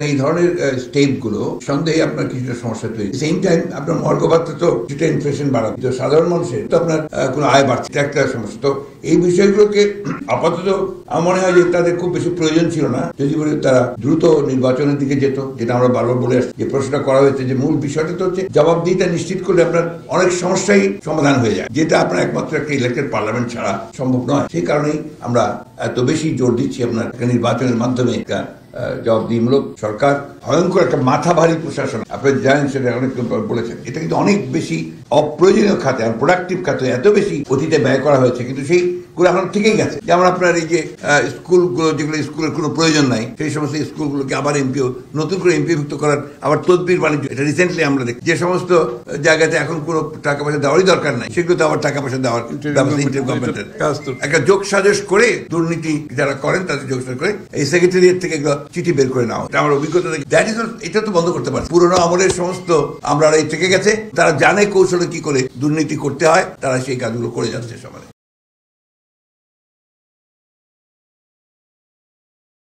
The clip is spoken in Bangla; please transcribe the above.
এই ধরনের স্টেপগুলো সন্দেহে আপনার কিছুটা সমস্যা তৈরি। সেম টাইম আপনার মর্গভাত্তা তো কিছুটা ইনফ্লেশন বাড়াবে, তো সাধারণ মানুষের তো আপনার কোনো আয় বাড়ছে, এটা একটা সমস্যা। তো এই বিষয়গুলোকে আপাতত আমার মনে হয় যে তাদের খুব বেশি প্রয়োজন ছিল না, যদি বলে তারা দ্রুত নির্বাচনের দিকে যেত, যেটা আমরা বারবার বলে আসছি। যে প্রশ্নটা করা হয়েছে যে মূল বিষয়টা তো হচ্ছে জবাবদিহিতা নিশ্চিত করলে আপনার অনেক সমস্যাই সমাধান হয়ে যায়, যেটা আপনার একমাত্র একটা ইলেক্টেড পার্লামেন্ট ছাড়া সম্ভব নয়। সেই কারণেই আমরা এত বেশি জোর দিচ্ছি আপনার একটা নির্বাচনের মাধ্যমে একটা জবাবদিহিমূলক সরকার, ভয়ঙ্কর একটা মাথা ভারী প্রশাসন। আপনি জানেন, সেটা অনেক বলেছেন, এটা কিন্তু অনেক বেশি অপ্রয়োজনীয় খাতে আর প্রোডাক্টিভ খাতে এত বেশি অতীতে ব্যয় করা হয়েছে, কিন্তু সেইগুলো এখন ঠিকই গেছে। যেমন আপনার এই যে স্কুলগুলো, যেগুলো স্কুলের কোনো প্রয়োজন নাই, সেই সমস্ত স্কুলগুলোকে আবার নতুন করে এমপিভুক্ত করার আবার তদবির বাণিজ্য, এটা রিসেন্টলি আমরা দেখি। যে সমস্ত জায়গাতে এখন কোনো টাকা পয়সা দেওয়ারই দরকার নাই, সেগুলোতে আবার টাকা পয়সা দেওয়ার ব্যবস্থা ইন্টার গভর্নমেন্টের একটা যোগ সাজস করে, দুর্নীতি যারা করেন তাদের যোগ সাজস করে এই সেক্রেটারিয়েট থেকে এগুলো চিঠি বের করে নেওয়া। আমার অভিজ্ঞতা দেখি এটা তো বন্ধ করতে পারে। পুরোনো আমলের সমস্ত আমরা এই থেকে গেছে, তারা জানে কৌশলে কি করে দুর্নীতি করতে হয়, তারা সেই কাজগুলো করে যাচ্ছে সবাই।